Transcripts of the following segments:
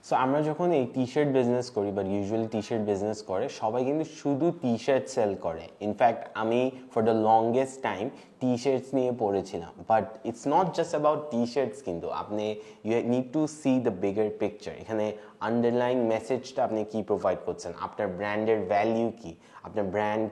So আমরা যখন এই টি শার্ট বিজনেস করি বা ইউজুয়ালি টি শার্ট বিজনেস করে সবাই কিন্তু শুধু টি শার্ট সেল করে। ইনফ্যাক্ট আমি for the longest time T shirts নিয়ে পড়েছিলাম, but it's not just about T shirts, কিন্তু আপনি you need to see the bigger picture. এখানে আন্ডারলাইং মেসেজটা আপনি কি প্রোভাইড করছেন, আপনার ব্র্যান্ডের ভ্যালিউ কি, আপনার ব্র্যান্ড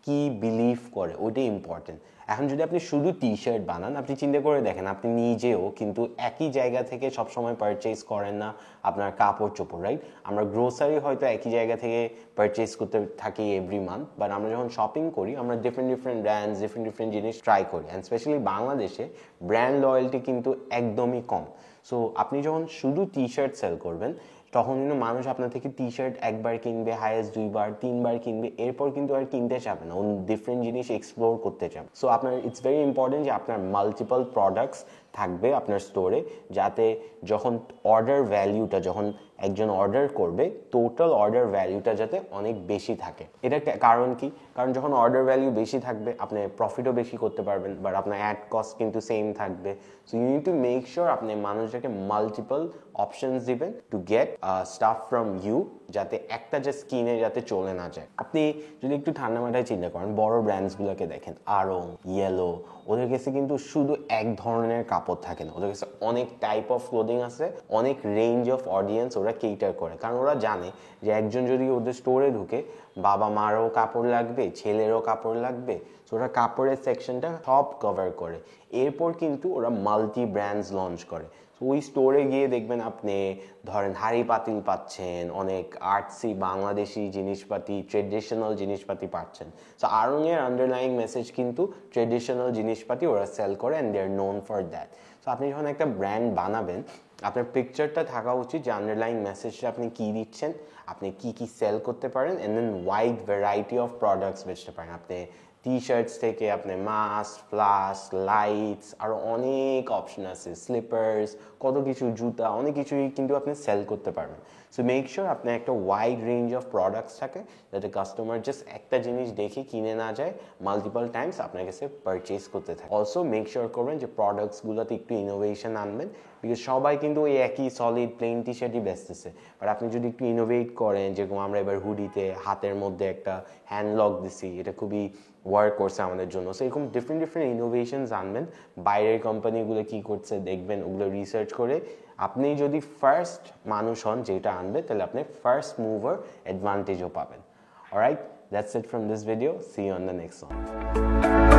কি বিলিভ করে, ওইটাই ইম্পর্টেন্ট। এখন যদি আপনি শুধু টি শার্ট বানান, আপনি চিন্তা করে দেখেন আপনি নিজেও কিন্তু একই জায়গা থেকে সবসময় পারচেজ করেন না আপনার কাপড় চোপড়, রাইট? আমরা গ্রোসারি হয়তো একই জায়গা থেকে পারচেজ করতে থাকি এভরি মান্থ, বাট আমরা যখন শপিং করি আমরা ডিফারেন্ট ব্র্যান্ডস ডিফারেন্ট জিনিস ট্রাই করি। অ্যান্ড স্পেশালি বাংলাদেশে ব্র্যান্ড লয়্যালটি কিন্তু একদমই কম। সো আপনি যখন শুধু টি শার্ট সেল করবেন তখন কিন্তু মানুষ আপনার থেকে টি শার্ট একবার কিনবে, হাইয়েস্ট 2বার 3বার কিনবে, এরপর কিন্তু আর কিনতে চাবে না, ডিফারেন্ট জিনিস এক্সপ্লোর করতে চাবে। সো আপনার ইটস ভেরি ইম্পর্টেন্ট যে আপনার মাল্টিপল প্রোডাক্টস থাকবে আপনার স্টোরে, যাতে যখন অর্ডার ভ্যালিউটা যখন একজন অর্ডার করবে টোটাল অর্ডার ভ্যালিউটা যাতে অনেক বেশি থাকে। এটা কারণ কি? কারণ যখন অর্ডার ভ্যালিউ বেশি থাকবে আপনি প্রফিটও বেশি করতে পারবেন, বাট আপনার অ্যাড কস্ট কিন্তু সেম থাকবে। So you need to make sure আপনি মানুষটাকে মাল্টিপল অপশনস দিবেন to get stuff from you, যাতে একটা যে স্কিনে যাতে চলে না যায়। আপনি যদি একটু ঠান্ডা মাথায় চিন্তা করেন, বড় ব্র্যান্ডসগুলোকে দেখেন, আড়ং, ইয়েলো, ওদের কাছে কিন্তু শুধু এক ধরনের কাপড় থাকে না, ওদের কাছে অনেক টাইপ অফ ক্লোদিং আছে, অনেক রেঞ্জ অফ অডিয়েন্স ওরা কেটার করে। কারণ ওরা জানে যে একজন যদি ওদের স্টোরে ঢুকে বাবা মারও কাপড় লাগবে, ছেলেরও কাপড় লাগবে, সো ওরা কাপড়ের সেকশনটা সব কভার করে। এরপর কিন্তু ওরা মাল্টি ব্র্যান্ডস লঞ্চ করে। ওই স্টোরে গিয়ে দেখবেন আপনি ধরেন হাঁড়ি পাতিল পাচ্ছেন, অনেক আর্টসি বাংলাদেশি জিনিসপাতি, ট্রেডিশনাল জিনিসপাতি পাচ্ছেন। সো আড়ংয়ের আন্ডারলাইং মেসেজ কিন্তু ট্রেডিশনাল জিনিসপাতি ওরা সেল করে and they are known for that. So আপনি যখন একটা ব্র্যান্ড বানাবেন আপনার পিকচারটা থাকা উচিত যে আন্ডারলাইং মেসেজটা আপনি কী দিচ্ছেন, আপনি কি সেল করতে পারেন, and then wide variety of products বেচতে পারেন। আপনি টি শার্টস থেকে আপনি মাস্ক, ফ্লাস্ক, লাইটস, আরও অনেক অপশন আছে, স্লিপার্স, কত কিছু, জুতা, অনেক কিছুই কিন্তু আপনি সেল করতে পারবেন। সো মেক শিওর আপনার একটা ওয়াইড রেঞ্জ অফ প্রোডাক্টস থাকে, যাতে কাস্টমার জাস্ট একটা জিনিস দেখে কিনে না যায়, মাল্টিপল টাইমস আপনার কাছে পারচেজ করতে থাকে। অলসো মেক শিওর করবেন যে প্রোডাক্টসগুলোতে একটু ইনোভেশন আনবেন, বিকজ সবাই কিন্তু ওই একই সলিড প্লেন টি শার্টই বেচতেছে। বাট আপনি যদি একটু ইনোভেট করেন, যেরকম আমরা এবার হুডিতে হাতের মধ্যে একটা হ্যান্ড লক দিছি, এটা খুবই ওয়ার্ক করছে আমাদের জন্য। সো এরকম ডিফারেন্ট ইনোভেশনস আনবেন। বাইরের কোম্পানিগুলো কী করছে দেখবেন, ওগুলো রিসার্চ করে আপনি যদি ফার্স্ট মানুষ হন যেটা আনবে, তাহলে আপনি ফার্স্ট মুভার অ্যাডভান্টেজও পাবেন। Alright, that's it from this video. See you on the next one.